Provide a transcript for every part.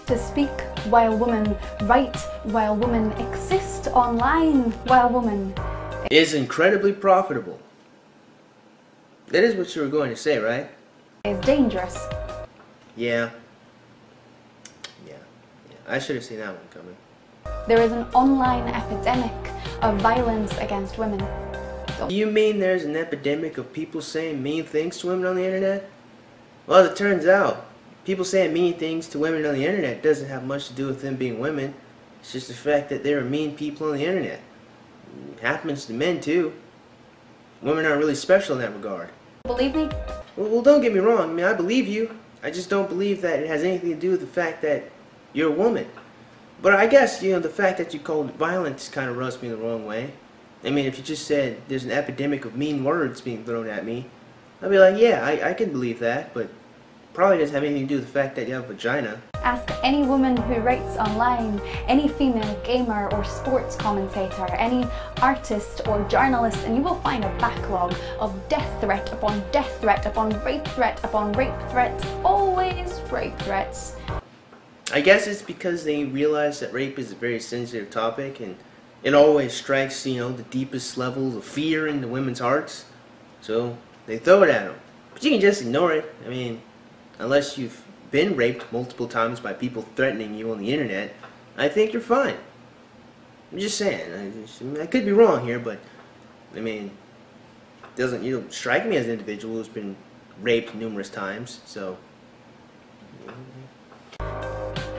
to speak while women write, while women exist online, while women is incredibly profitable. That is what you were going to say, right? Is dangerous. Yeah. I should have seen that one coming. There is an online epidemic of violence against women. Do you mean there's an epidemic of people saying mean things to women on the internet? Well, as it turns out, people saying mean things to women on the internet doesn't have much to do with them being women. It's just the fact that there are mean people on the internet. It happens to men too. Women aren't really special in that regard. Believe me? Well, don't get me wrong. I mean, I believe you. I just don't believe that it has anything to do with the fact that you're a woman. But I guess, you know, the fact that you called it violence kind of rubs me the wrong way. I mean, if you just said there's an epidemic of mean words being thrown at me, I'd be like, yeah, I can believe that, but probably doesn't have anything to do with the fact that you have a vagina. Ask any woman who writes online, any female gamer or sports commentator, any artist or journalist, and you will find a backlog of death threat upon death threat upon rape threat upon rape threats, always rape threats. I guess it's because they realize that rape is a very sensitive topic and it always strikes, you know, the deepest levels of fear in the women's hearts. So they throw it at them. But you can just ignore it. I mean, unless you've been raped multiple times by people threatening you on the internet, I think you're fine. I'm just saying. I could be wrong here, but I mean, it doesn't, you know, strike me as an individual who's been raped numerous times. So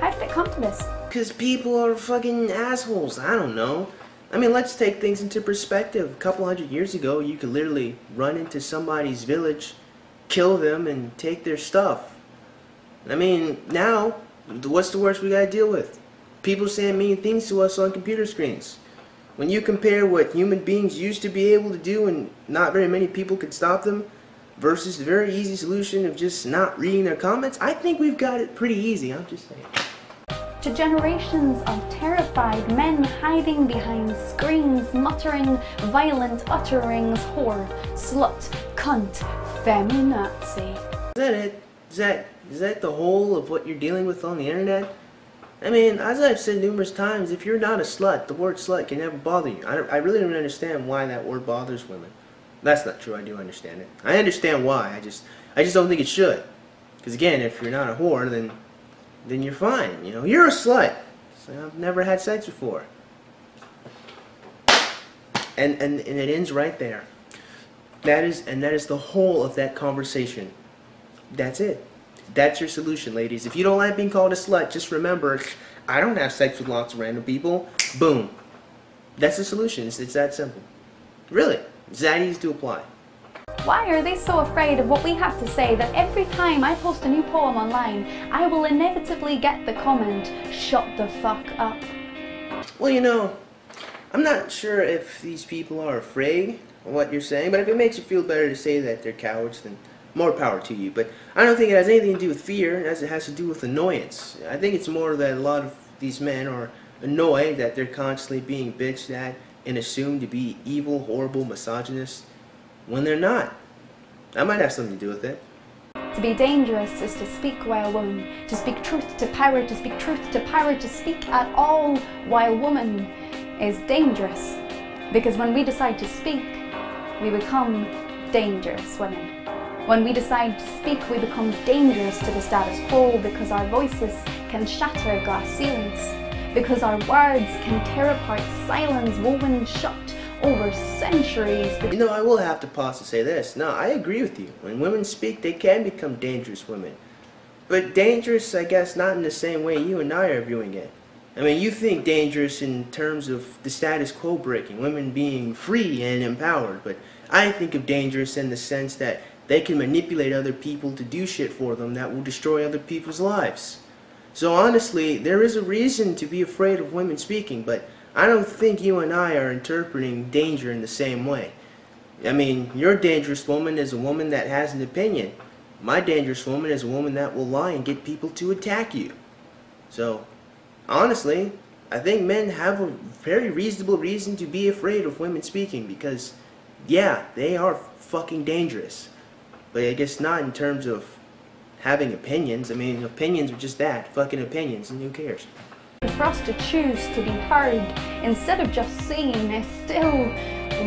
how did it come to this? because people are fucking assholes. I don't know. I mean, let's take things into perspective. A couple hundred years ago, you could literally run into somebody's village, kill them, and take their stuff. I mean, now, what's the worst we gotta deal with? People saying mean things to us on computer screens. When you compare what human beings used to be able to do and not very many people could stop them, versus the very easy solution of just not reading their comments, I think we've got it pretty easy, I'm just saying. To generations of terrified men hiding behind screens, muttering violent utterings, whore, slut, cunt, feminazi. Is that it? Is that the whole of what you're dealing with on the internet? I mean, as I've said numerous times, if you're not a slut, the word slut can never bother you. I really don't understand why that word bothers women. That's not true, I do understand it. I understand why, I just don't think it should. Because again, if you're not a whore, then you're fine, you know. You're a slut. So I've never had sex before. And it ends right there. That is the whole of that conversation. That's it. That's your solution, ladies. If you don't like being called a slut, just remember, I don't have sex with lots of random people. Boom. That's the solution. It's that simple. Really. It's that easy to apply. Why are they so afraid of what we have to say that every time I post a new poem online, I will inevitably get the comment, shut the fuck up? Well, you know, I'm not sure if these people are afraid of what you're saying, but if it makes you feel better to say that they're cowards, then more power to you. But I don't think it has anything to do with fear, as it has to do with annoyance. I think it's more that a lot of these men are annoyed that they're constantly being bitched at and assumed to be evil, horrible, misogynist, when they're not. That might have something to do with it. To be dangerous is to speak while woman, to speak truth to power, to speak truth to power, to speak at all while woman is dangerous. Because when we decide to speak, we become dangerous women. When we decide to speak, we become dangerous to the status quo because our voices can shatter glass ceilings. Because our words can tear apart silence woven shut over centuries. You know, I will have to pause to say this. No, I agree with you. When women speak, they can become dangerous women. But dangerous, I guess, not in the same way you and I are viewing it. I mean, you think dangerous in terms of the status quo breaking, women being free and empowered, but I think of dangerous in the sense that they can manipulate other people to do shit for them that will destroy other people's lives. So honestly, there is a reason to be afraid of women speaking, but I don't think you and I are interpreting danger in the same way. I mean, your dangerous woman is a woman that has an opinion. My dangerous woman is a woman that will lie and get people to attack you. So, honestly, I think men have a very reasonable reason to be afraid of women speaking because, yeah, they are fucking dangerous. But I guess not in terms of having opinions. I mean, opinions are just that, fucking opinions, and who cares? For us to choose to be heard instead of just seen is still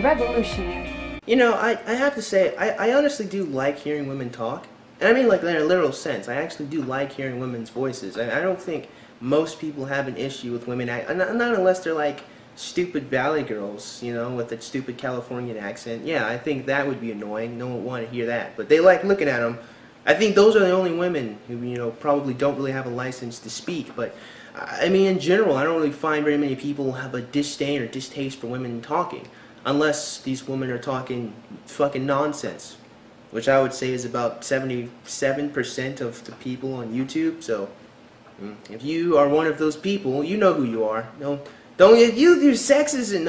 revolutionary. You know, I have to say, I honestly do like hearing women talk. And I mean like in a literal sense. I actually do like hearing women's voices. I don't think most people have an issue with women, not unless they're like stupid valley girls, you know, with that stupid Californian accent. Yeah, I think that would be annoying. No one would want to hear that. But they like looking at them. I think those are the only women who, you know, probably don't really have a license to speak. But, I mean, in general, I don't really find very many people have a disdain or distaste for women talking. Unless these women are talking fucking nonsense. Which I would say is about 77% of the people on YouTube. So, if you are one of those people, you know who you are. Don't if you do sexism,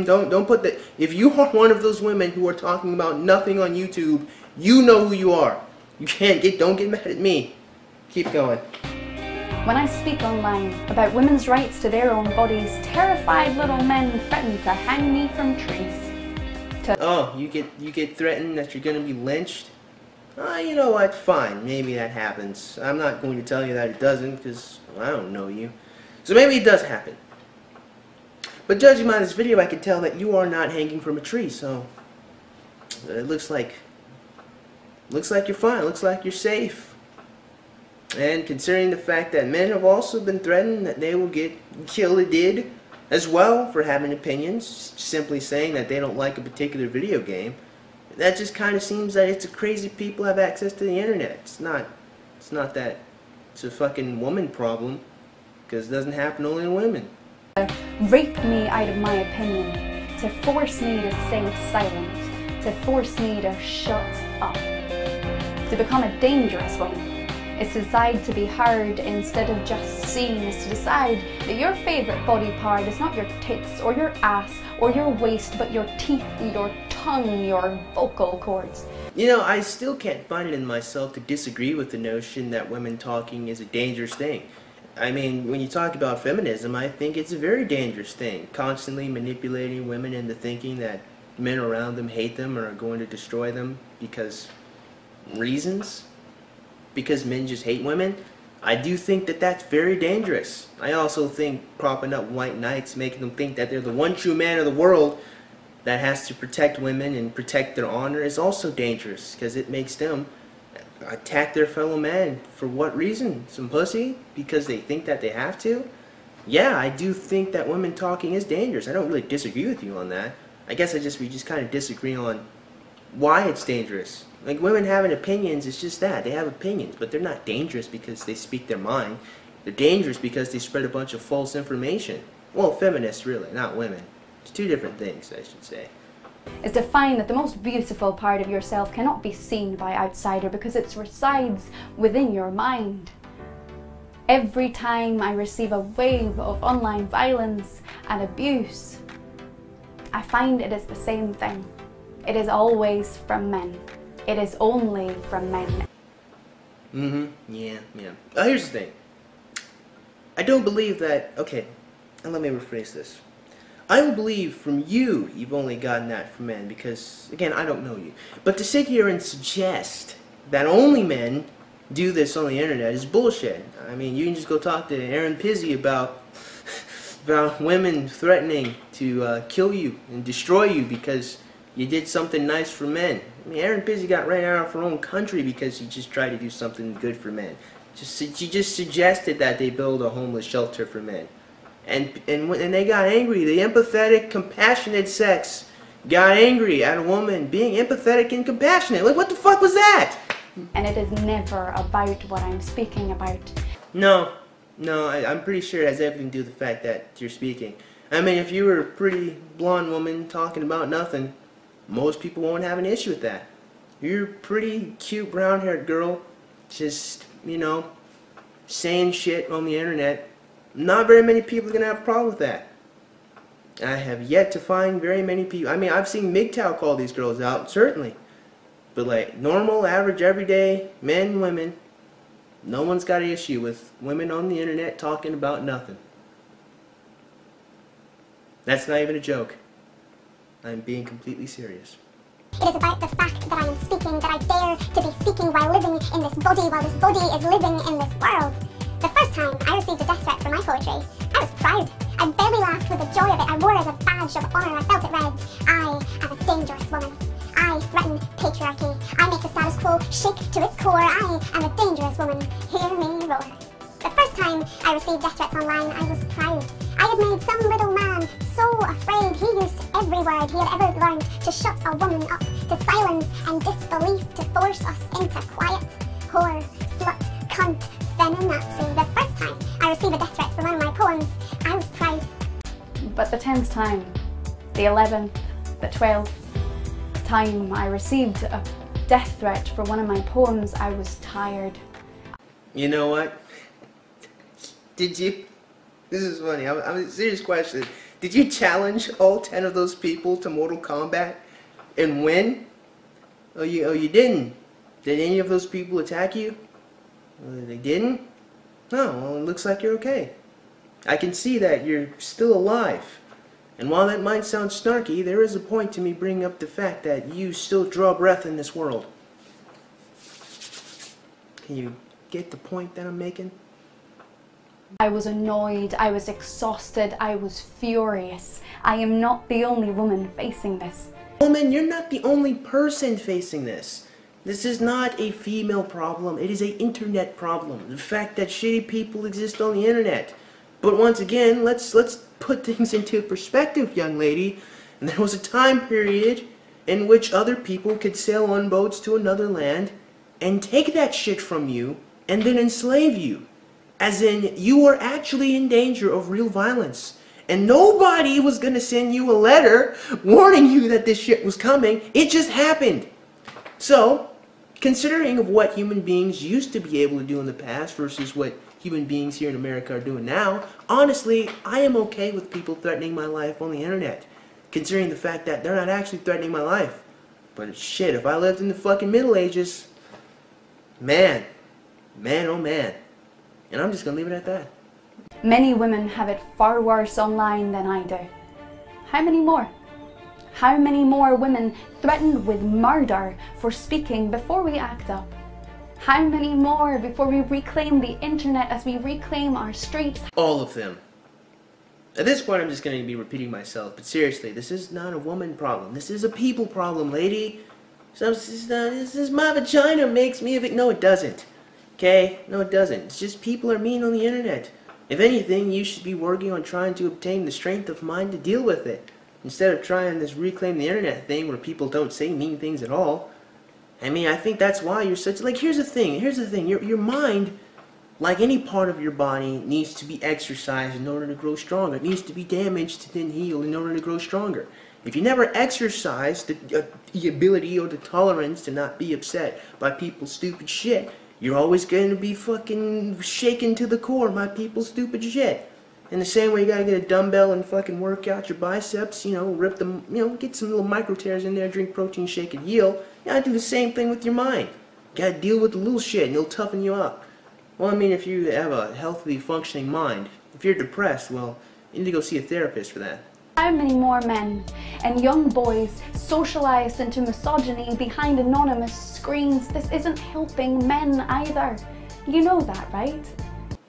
don't put that. If you are one of those women who are talking about nothing on YouTube, you know who you are. Don't get mad at me. Keep going. When I speak online about women's rights to their own bodies, terrified little men threaten to hang me from trees. Oh, you get threatened that you're gonna be lynched? You know what? Fine, maybe that happens. I'm not going to tell you that it doesn't, because I don't know you. So maybe it does happen. But judging by this video, I can tell that you are not hanging from a tree, so it looks like you're fine. Looks like you're safe. And considering the fact that men have also been threatened that they will get killed as well for having opinions, simply saying that they don't like a particular video game, that just kind of seems that it's a crazy people have access to the internet. It's not that it's a fucking woman problem, because it doesn't happen only to women. Rape me out of my opinion, to force me to stay silent, to force me to shut up, to become a dangerous woman. Is to decide to be heard instead of just seen. Is to decide that your favourite body part is not your tits or your ass or your waist, but your teeth, your tongue, your vocal cords. You know, I still can't find it in myself to disagree with the notion that women talking is a dangerous thing. I mean, when you talk about feminism, I think it's a very dangerous thing. Constantly manipulating women into thinking that men around them hate them or are going to destroy them because reasons. Because men just hate women, I do think that that's very dangerous. I also think propping up white knights, making them think that they're the one true man of the world that has to protect women and protect their honor is also dangerous, because it makes them attack their fellow man. For what reason? Some pussy? Because they think that they have to? Yeah, I do think that women talking is dangerous. I don't really disagree with you on that. I guess we just kind of disagree on why it's dangerous. Like, women having opinions is just that. They have opinions, but they're not dangerous because they speak their mind. They're dangerous because they spread a bunch of false information. Well, feminists really, not women. It's two different things, I should say. Is to find that the most beautiful part of yourself cannot be seen by outsider because it resides within your mind. Every time I receive a wave of online violence and abuse, I find it is the same thing. It is always from men. It is only from men. Yeah. Here's the thing. I don't believe that... Okay, and let me rephrase this. I don't believe from you you've only gotten that from men, because, again, I don't know you. But to sit here and suggest that only men do this on the internet is bullshit. I mean, you can just go talk to Aaron Pizzi about women threatening to kill you and destroy you because you did something nice for men. I mean, Aaron Pizzi got ran out of her own country because he just tried to do something good for men. She just suggested that they build a homeless shelter for men. And they got angry. The empathetic, compassionate sex got angry at a woman being empathetic and compassionate. Like, what the fuck was that? And it is never about what I'm speaking about. No, I'm pretty sure it has everything to do with the fact that you're speaking. I mean, if you were a pretty blonde woman talking about nothing, most people won't have an issue with that. You're a pretty cute brown-haired girl, just, you know, saying shit on the internet. Not very many people are going to have a problem with that. I have yet to find very many people. I mean, I've seen MGTOW call these girls out, certainly. But like normal, average, everyday men, women, no one's got an issue with women on the internet talking about nothing. That's not even a joke. I'm being completely serious. It is about the fact that I am speaking, that I dare to be speaking while living in this body, while this body is living in this world. The first time I received a death threat for my poetry, I was proud. I barely laughed with the joy of it. I wore it as a badge of honour. I felt it read, I am a dangerous woman. I threaten patriarchy. I make the status quo shake to its core. I am a dangerous woman. Hear me roar. The first time I received death threats online, I was proud. I had made some little man so afraid he used every word he had ever learned to shut a woman up, to silence and disbelief, to force us into quiet. Whore, slut, cunt, feminazi. The first time I received a death threat for one of my poems, I was proud. But the 10th time, the 11th, the 12th time I received a death threat for one of my poems, I was tired. You know what? Did you? This is funny. I'm a serious question. Did you challenge all 10 of those people to Mortal Kombat and win? Oh, you didn't. Did any of those people attack you? They didn't? Oh, well, it looks like you're okay. I can see that you're still alive. And while that might sound snarky, there is a point to me bringing up the fact that you still draw breath in this world. Can you get the point that I'm making? I was annoyed, I was exhausted, I was furious. I am not the only woman facing this. Woman, you're not the only person facing this. This is not a female problem, it is an internet problem. The fact that shitty people exist on the internet. But once again, let's put things into perspective, young lady. And there was a time period in which other people could sail on boats to another land and take that shit from you and then enslave you. As in, you were actually in danger of real violence. And nobody was gonna send you a letter warning you that this shit was coming. It just happened. So, considering of what human beings used to be able to do in the past versus what human beings here in America are doing now, honestly, I am okay with people threatening my life on the internet. Considering the fact that they're not actually threatening my life. But shit, if I lived in the fucking Middle Ages, man, oh man. And I'm just gonna leave it at that. Many women have it far worse online than I do. How many more? How many more women threatened with murder for speaking before we act up? How many more before we reclaim the internet as we reclaim our streets? All of them. At this point, I'm just going to be repeating myself, but seriously, this is not a woman problem. This is a people problem, lady. So this is my vagina makes me of it. No, it doesn't. Okay? No, it doesn't. It's just people are mean on the internet. If anything, you should be working on trying to obtain the strength of mind to deal with it. Instead of trying this reclaim the internet thing where people don't say mean things at all. I mean, I think that's why you're such, like, here's the thing, your mind, like any part of your body, needs to be exercised in order to grow stronger. It needs to be damaged to then heal in order to grow stronger. If you never exercise the ability or the tolerance to not be upset by people's stupid shit, you're always going to be fucking shaken to the core by people's stupid shit. In the same way, you gotta get a dumbbell and fucking work out your biceps, you know, rip them, you know, get some little micro tears in there, drink protein shake and heal. You gotta do the same thing with your mind. You gotta deal with the little shit and it'll toughen you up. Well, I mean, if you have a healthy, functioning mind, if you're depressed, well, you need to go see a therapist for that. How many more men and young boys socialized into misogyny behind anonymous screens? This isn't helping men either. You know that, right?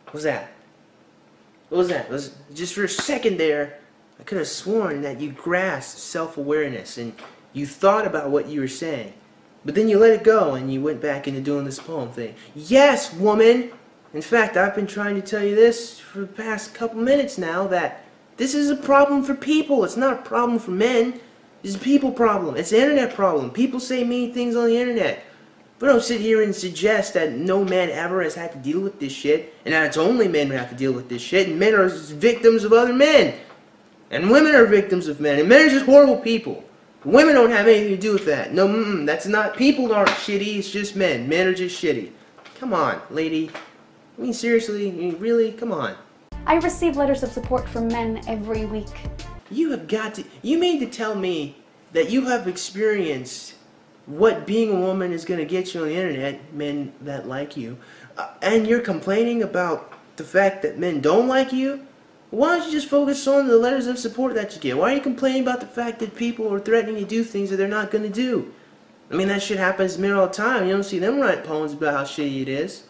What was that? What was that? It was just for a second there, I could have sworn that you grasped self-awareness and you thought about what you were saying. But then you let it go and you went back into doing this poem thing. Yes, woman! In fact, I've been trying to tell you this for the past couple minutes now, that this is a problem for people. It's not a problem for men. It's a people problem. It's an internet problem. People say mean things on the internet. But don't sit here and suggest that no man ever has had to deal with this shit, and that it's only men who have to deal with this shit, and men are victims of other men. And women are victims of men, and men are just horrible people. Women don't have anything to do with that. No, that's not, people aren't shitty, it's just men. Men are just shitty. Come on, lady. I mean, seriously, I mean, really? Come on. I receive letters of support from men every week. You have got to, you mean to tell me that you have experienced what being a woman is going to get you on the internet, men that like you, and you're complaining about the fact that men don't like you? Why don't you just focus on the letters of support that you get? Why are you complaining about the fact that people are threatening to do things that they're not going to do? I mean, that shit happens to men all the time. You don't see them write poems about how shitty it is.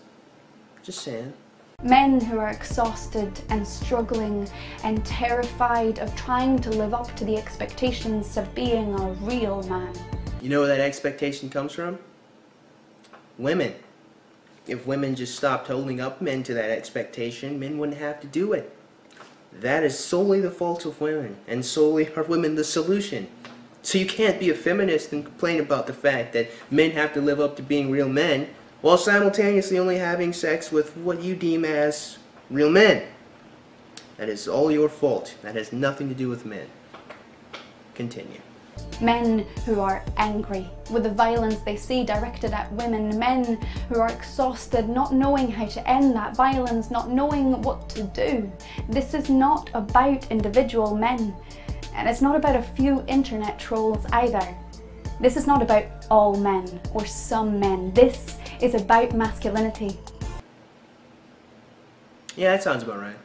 Just saying. Men who are exhausted and struggling and terrified of trying to live up to the expectations of being a real man. You know where that expectation comes from? Women. If women just stopped holding up men to that expectation, men wouldn't have to do it. That is solely the fault of women, and solely are women the solution. So you can't be a feminist and complain about the fact that men have to live up to being real men, while simultaneously only having sex with what you deem as real men. That is all your fault. That has nothing to do with men. Continue. Men who are angry with the violence they see directed at women. Men who are exhausted, not knowing how to end that violence, not knowing what to do. This is not about individual men. And it's not about a few internet trolls either. This is not about all men or some men. This is about masculinity. Yeah, that sounds about right.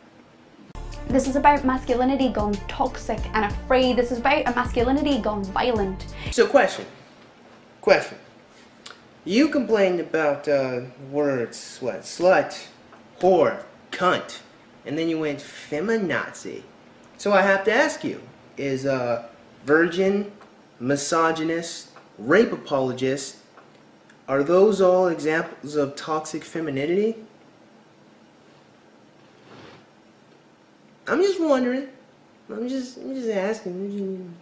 This is about masculinity gone toxic and afraid. This is about a masculinity gone violent. So question. You complained about words, what? Slut, whore, cunt, and then you went feminazi. So I have to ask you, is virgin, misogynist, rape apologist, are those all examples of toxic femininity? I'm just wondering. I'm just asking.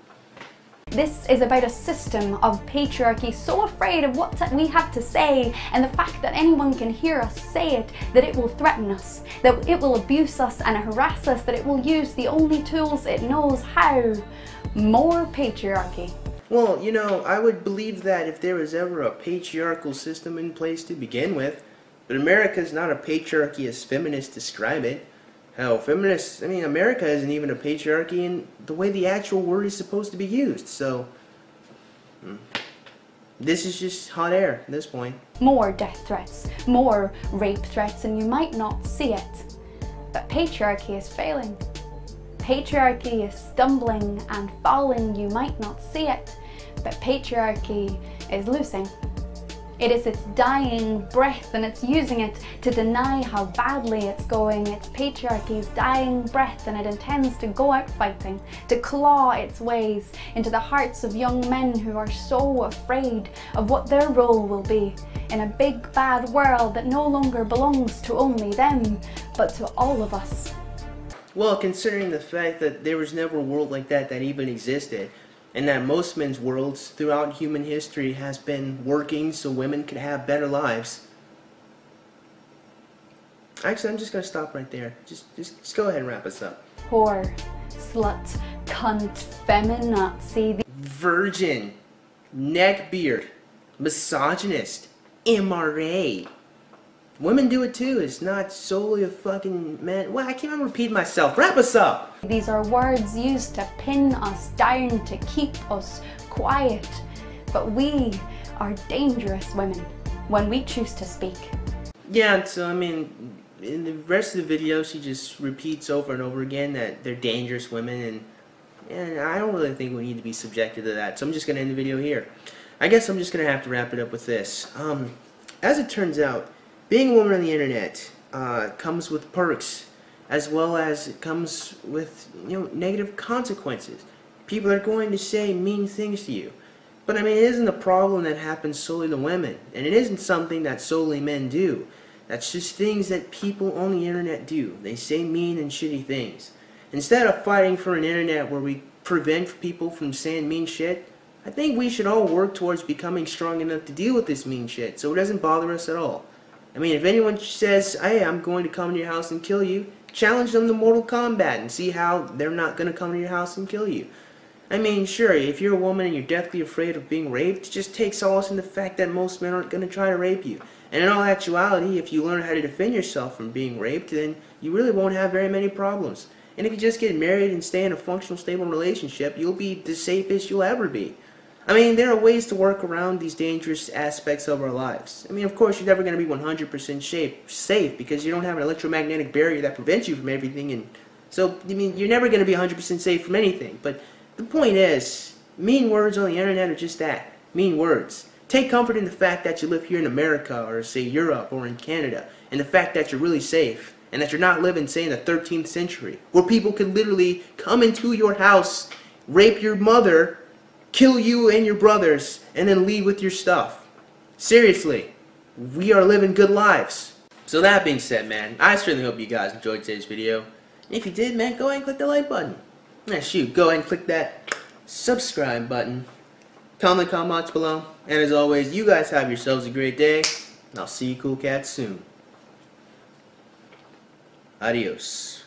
This is about a system of patriarchy so afraid of what we have to say and the fact that anyone can hear us say it, that it will threaten us, that it will abuse us and harass us, that it will use the only tools it knows how. More patriarchy. Well, you know, I would believe that if there was ever a patriarchal system in place to begin with, but America's not a patriarchy as feminists describe it. Hell, feminists, I mean, America isn't even a patriarchy in the way the actual word is supposed to be used, so this is just hot air at this point. More death threats, more rape threats, and you might not see it, but patriarchy is failing. Patriarchy is stumbling and falling. You might not see it, but patriarchy is losing. It is its dying breath, and it's using it to deny how badly it's going. It's patriarchy's dying breath, and it intends to go out fighting, to claw its ways into the hearts of young men who are so afraid of what their role will be in a big bad world that no longer belongs to only them, but to all of us. Well, considering the fact that there was never a world like that even existed, and that most men's worlds throughout human history has been working so women could have better lives. Actually, I'm just going to stop right there. Just go ahead and wrap us up. Whore, slut, cunt, feminazi. Virgin, neckbeard, misogynist, MRA. Women do it too. It's not solely a fucking man. Well, I can't even repeat myself. Wrap us up. These are words used to pin us down, to keep us quiet. But we are dangerous women when we choose to speak. Yeah, so I mean, in the rest of the video, she just repeats over and over again that they're dangerous women, and I don't really think we need to be subjected to that. So I'm just going to end the video here. I guess I'm just going to have to wrap it up with this. As it turns out, being a woman on the internet comes with perks, as well as it comes with, negative consequences. People are going to say mean things to you. But I mean, it isn't a problem that happens solely to women, and it isn't something that solely men do. That's just things that people on the internet do. They say mean and shitty things. Instead of fighting for an internet where we prevent people from saying mean shit, I think we should all work towards becoming strong enough to deal with this mean shit so it doesn't bother us at all. I mean, if anyone says, hey, I'm going to come to your house and kill you, challenge them to Mortal Kombat and see how they're not going to come to your house and kill you. I mean, sure, if you're a woman and you're deathly afraid of being raped, just take solace in the fact that most men aren't going to try to rape you. And in all actuality, if you learn how to defend yourself from being raped, then you really won't have very many problems. And if you just get married and stay in a functional, stable relationship, you'll be the safest you'll ever be. I mean, there are ways to work around these dangerous aspects of our lives. I mean, of course, you're never going to be 100% safe because you don't have an electromagnetic barrier that prevents you from everything. And so, I mean, you're never going to be 100% safe from anything. But the point is, mean words on the internet are just that, mean words. Take comfort in the fact that you live here in America, or say Europe, or in Canada, and the fact that you're really safe, and that you're not living, say, in the 13th century, where people could literally come into your house, rape your mother, kill you and your brothers, and then leave with your stuff. Seriously, we are living good lives. So that being said, man, I certainly hope you guys enjoyed today's video. And if you did, man, go ahead and click the like button. Shoot, go ahead and click that subscribe button. Comment in the comments below. And as always, you guys have yourselves a great day. And I'll see you cool cats soon. Adios.